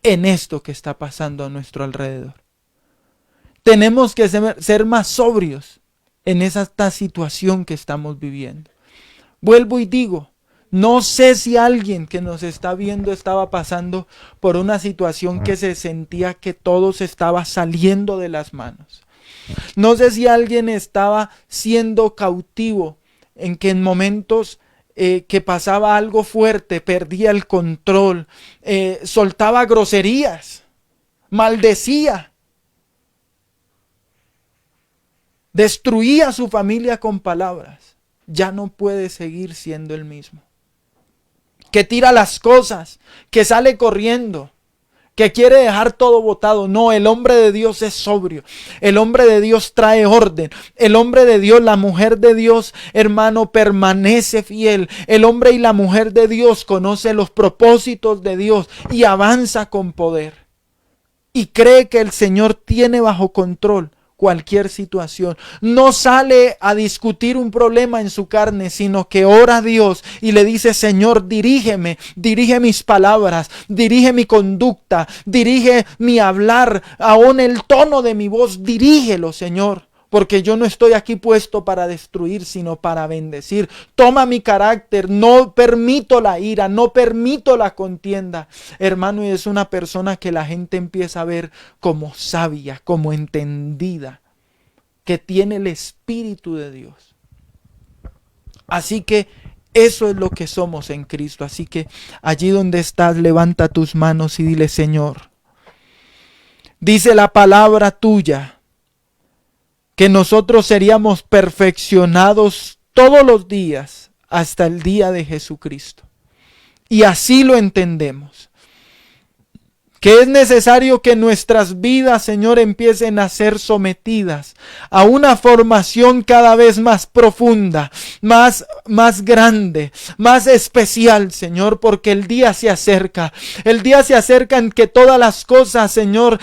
en esto que está pasando a nuestro alrededor. Tenemos que ser más sobrios en esta situación que estamos viviendo. Vuelvo y digo, no sé si alguien que nos está viendo estaba pasando por una situación que se sentía que todo se estaba saliendo de las manos. No sé si alguien estaba siendo cautivo, en que en momentos que pasaba algo fuerte, perdía el control, soltaba groserías, maldecía, destruía a su familia con palabras. Ya no puede seguir siendo el mismo. Que tira las cosas, que sale corriendo, que quiere dejar todo botado. No, el hombre de Dios es sobrio. El hombre de Dios trae orden. El hombre de Dios, la mujer de Dios, hermano, permanece fiel. El hombre y la mujer de Dios conoce los propósitos de Dios y avanza con poder. Y cree que el Señor tiene bajo control cualquier situación. No sale a discutir un problema en su carne, sino que ora a Dios y le dice: Señor, dirígeme, dirige mis palabras, dirige mi conducta, dirige mi hablar, aún el tono de mi voz, dirígelo, Señor. Porque yo no estoy aquí puesto para destruir, sino para bendecir. Toma mi carácter, no permito la ira, no permito la contienda. Hermano, y es una persona que la gente empieza a ver como sabia, como entendida, que tiene el Espíritu de Dios. Así que eso es lo que somos en Cristo. Así que allí donde estás, levanta tus manos y dile: Señor, dice la palabra tuya que nosotros seríamos perfeccionados todos los días hasta el día de Jesucristo. Y así lo entendemos. Que es necesario que nuestras vidas, Señor, empiecen a ser sometidas a una formación cada vez más profunda, más grande, más especial, Señor, porque el día se acerca. El día se acerca en que todas las cosas, Señor,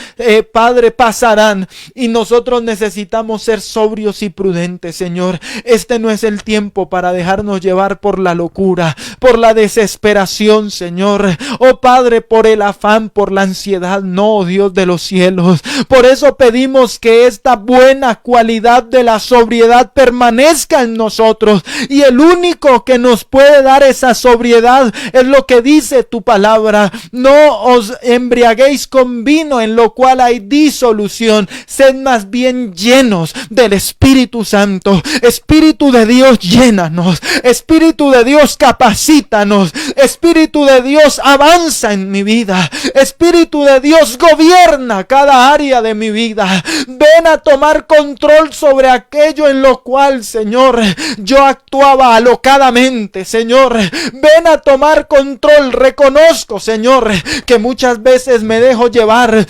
Padre, pasarán y nosotros necesitamos ser sobrios y prudentes, Señor. Este no es el tiempo para dejarnos llevar por la locura, por la desesperación, Señor. Oh Padre, por el afán, por la ansiedad, no, Dios de los cielos. Por eso pedimos que esta buena cualidad de la sobriedad permanezca en nosotros, y el único que nos puede dar esa sobriedad es lo que dice tu palabra: no os embriaguéis con vino, en lo cual hay disolución, sed más bien llenos del Espíritu Santo. Espíritu de Dios, llénanos. Espíritu de Dios, capacítanos. Espíritu de Dios, avanza en mi vida. Espíritu de Dios, gobierna cada área de mi vida. Ven a tomar control sobre aquello en lo cual, Señor, yo actuaba alocadamente, Señor. Ven a tomar control. Reconozco, Señor, que muchas veces me dejo llevar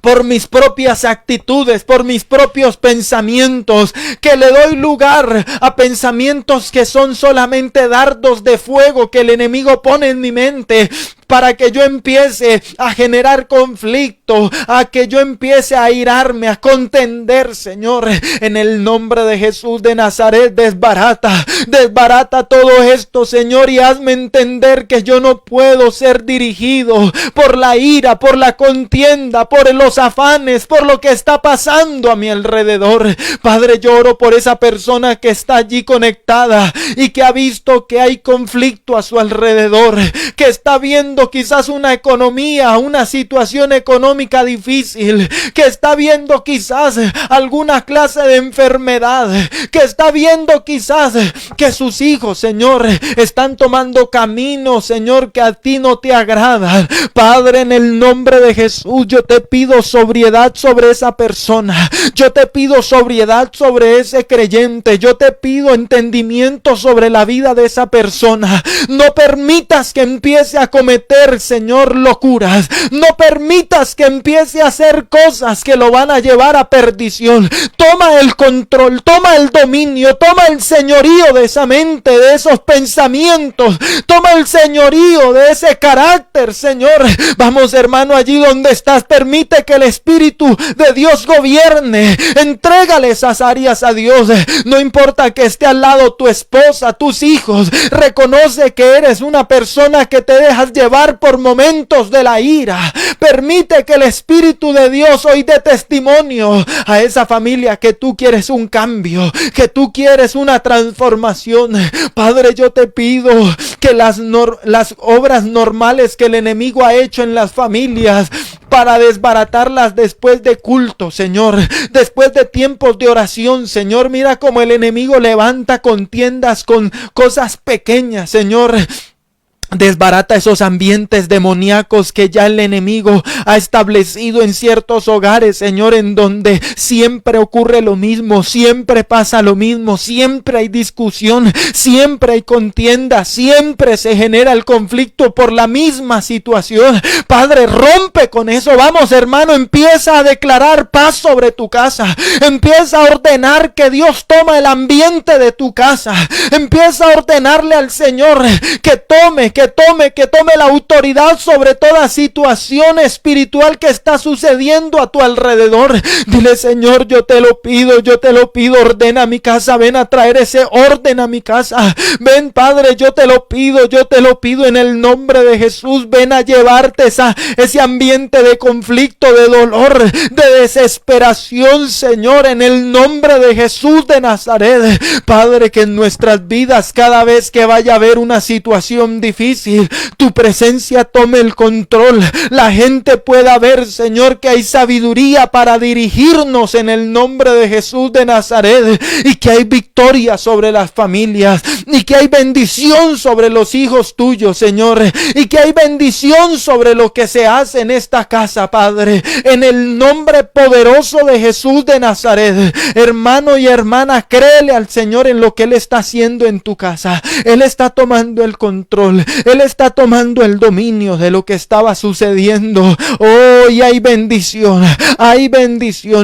por mis propias actitudes, por mis propios pensamientos, que le doy lugar a pensamientos que son solamente dardos de fuego que el enemigo pone en mi mente. para que yo empiece a generar conflicto, a que yo empiece a irarme, a contender, Señor. En el nombre de Jesús de Nazaret, desbarata todo esto, Señor, y hazme entender que yo no puedo ser dirigido por la ira, por la contienda, por los afanes, por lo que está pasando a mi alrededor. Padre, yo oro por esa persona que está allí conectada y que ha visto que hay conflicto a su alrededor, que está viendo quizás una economía, una situación económica difícil, que está viendo quizás alguna clase de enfermedad, que está viendo quizás que sus hijos, Señor, están tomando caminos, Señor, que a ti no te agradan. Padre, en el nombre de Jesús, yo te pido sobriedad sobre esa persona. Yo te pido sobriedad sobre ese creyente. Yo te pido entendimiento sobre la vida de esa persona. No permitas que empiece a cometer, Señor, locuras. No permitas que empiece a hacer cosas que lo van a llevar a perdición. Toma el control, toma el dominio, toma el señorío de esa mente, de esos pensamientos. Toma el señorío de ese carácter, Señor. Vamos, hermano, allí donde estás, permite que el Espíritu de Dios gobierne. Entrégale esas áreas a Dios. No importa que esté al lado tu esposa, tus hijos. Reconoce que eres una persona que te dejas llevar por momentos de la ira. Permite que el Espíritu de Dios hoy dé testimonio a esa familia que tú quieres un cambio, que tú quieres una transformación. Padre, yo te pido que las obras normales que el enemigo ha hecho en las familias para desbaratarlas después de culto, Señor, después de tiempos de oración, Señor, mira cómo el enemigo levanta contiendas con cosas pequeñas, Señor. Desbarata esos ambientes demoníacos que ya el enemigo ha establecido en ciertos hogares, Señor, en donde siempre ocurre lo mismo, siempre pasa lo mismo, siempre hay discusión, siempre hay contienda, siempre se genera el conflicto por la misma situación. Padre, rompe con eso. Vamos, hermano, empieza a declarar paz sobre tu casa. Empieza a ordenar que Dios toma el ambiente de tu casa. Empieza a ordenarle al Señor que tome la autoridad sobre toda situación espiritual que está sucediendo a tu alrededor. Dile, Señor, yo te lo pido, ordena mi casa, ven a traer ese orden a mi casa. Ven, Padre, yo te lo pido en el nombre de Jesús. Ven a llevarte ese ambiente de conflicto, de dolor, de desesperación, Señor, en el nombre de Jesús de Nazaret. Padre, que en nuestras vidas, cada vez que vaya a haber una situación difícil, tu presencia tome el control. La gente pueda ver, Señor, que hay sabiduría para dirigirnos en el nombre de Jesús de Nazaret, y que hay victoria sobre las familias, y que hay bendición sobre los hijos tuyos, Señor, y que hay bendición sobre lo que se hace en esta casa, Padre, en el nombre poderoso de Jesús de Nazaret. Hermano y hermana, créele al Señor en lo que Él está haciendo en tu casa. Él está tomando el control, Él está tomando el dominio de lo que estaba sucediendo. Hoy hay bendición,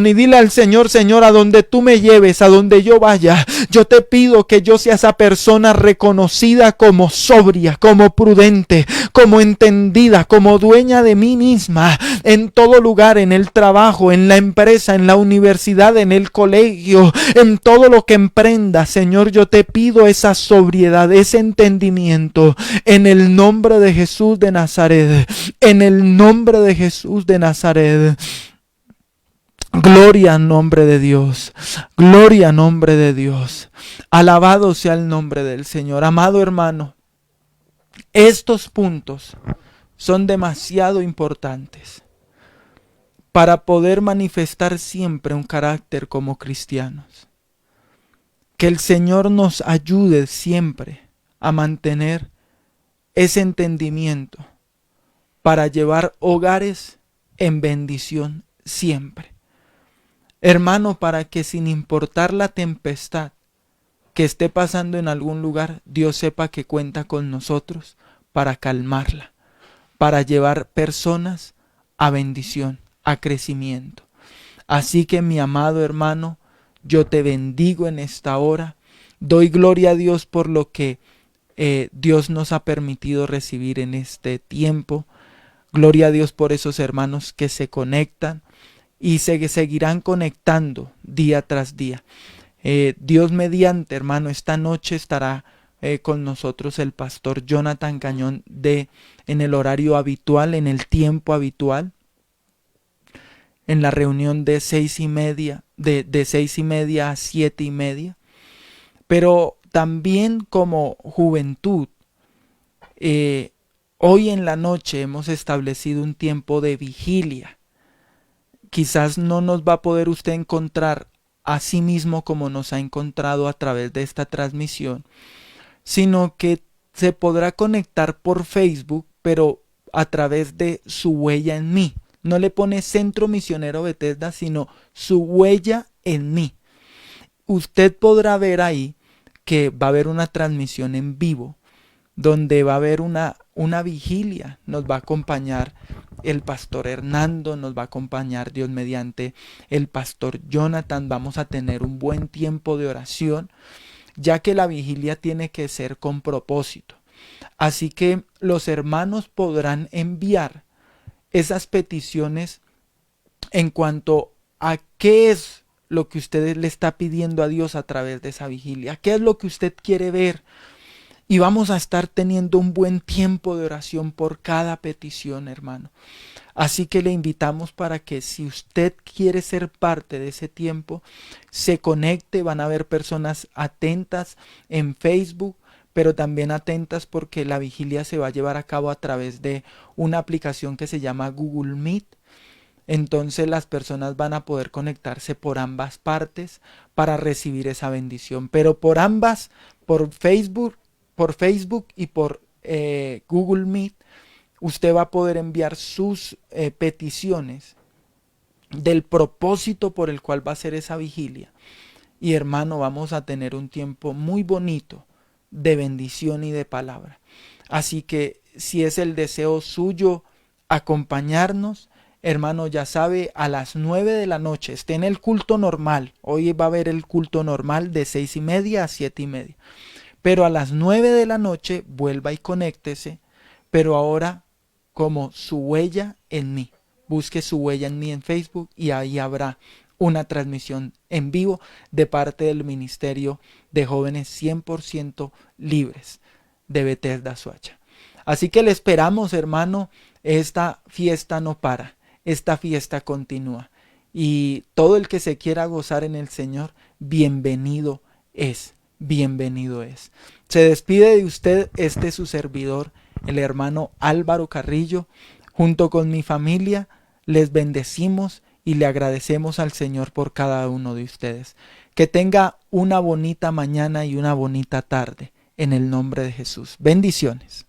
y dile al Señor: Señor, a donde tú me lleves, a donde yo vaya, yo te pido que yo sea esa persona reconocida como sobria, como prudente, como entendida, como dueña de mí misma, en todo lugar, en el trabajo, en la empresa, en la universidad, en el colegio, en todo lo que emprenda. Señor, yo te pido esa sobriedad, ese entendimiento, en el nombre de Jesús de Nazaret, en el nombre de Jesús de Nazaret. Gloria al nombre de Dios, gloria al nombre de Dios. Alabado sea el nombre del Señor. Amado hermano, estos puntos son demasiado importantes para poder manifestar siempre un carácter como cristianos. Que el Señor nos ayude siempre a mantener ese entendimiento para llevar hogares en bendición siempre. Hermano, para que sin importar la tempestad que esté pasando en algún lugar, Dios sepa que cuenta con nosotros para calmarla, para llevar personas a bendición, a crecimiento. Así que, mi amado hermano, yo te bendigo en esta hora. Doy gloria a Dios por lo que Dios nos ha permitido recibir en este tiempo. Gloria a Dios por esos hermanos que se conectan y se seguirán conectando día tras día. Dios mediante, hermano, esta noche estará con nosotros el pastor Jonathan Cañón en el horario habitual, en el tiempo habitual, en la reunión de 6:30, de 6:30 a 7:30. Pero también como juventud, hoy en la noche hemos establecido un tiempo de vigilia. Quizás no nos va a poder usted encontrar a sí mismo como nos ha encontrado a través de esta transmisión, sino que se podrá conectar por Facebook, pero a través de su huella en mí. No le pone Centro Misionero Bethesda, sino su huella en mí. Usted podrá ver ahí que va a haber una transmisión en vivo, donde va a haber una vigilia. Nos va a acompañar el pastor Hernando, nos va a acompañar Dios mediante el pastor Jonathan. Vamos a tener un buen tiempo de oración, ya que la vigilia tiene que ser con propósito. Así que los hermanos podrán enviar esas peticiones en cuanto a qué es lo que usted le está pidiendo a Dios a través de esa vigilia, qué es lo que usted quiere ver. Y vamos a estar teniendo un buen tiempo de oración por cada petición, hermano. Así que le invitamos para que si usted quiere ser parte de ese tiempo, se conecte. Van a haber personas atentas en Facebook, pero también atentas porque la vigilia se va a llevar a cabo a través de una aplicación que se llama Google Meet. Entonces las personas van a poder conectarse por ambas partes para recibir esa bendición. Pero por ambas, por Facebook y por Google Meet, usted va a poder enviar sus peticiones del propósito por el cual va a ser esa vigilia. Y hermano, vamos a tener un tiempo muy bonito de bendición y de palabra. Así que si es el deseo suyo acompañarnos, hermano, ya sabe, a las 9 de la noche, esté en el culto normal. Hoy va a haber el culto normal de 6:30 a 7:30. Pero a las 9 de la noche vuelva y conéctese, pero ahora como su huella en mí. Busque su huella en mí en Facebook y ahí habrá una transmisión en vivo de parte del Ministerio de Jóvenes 100% Libres de Bethesda, Soacha. Así que le esperamos, hermano. Esta fiesta no para, esta fiesta continúa. Y todo el que se quiera gozar en el Señor, bienvenido es. Bienvenido es. Se despide de usted su servidor, el hermano Álvaro Carrillo. Junto con mi familia les bendecimos y le agradecemos al Señor por cada uno de ustedes. Que tenga una bonita mañana y una bonita tarde en el nombre de Jesús. Bendiciones.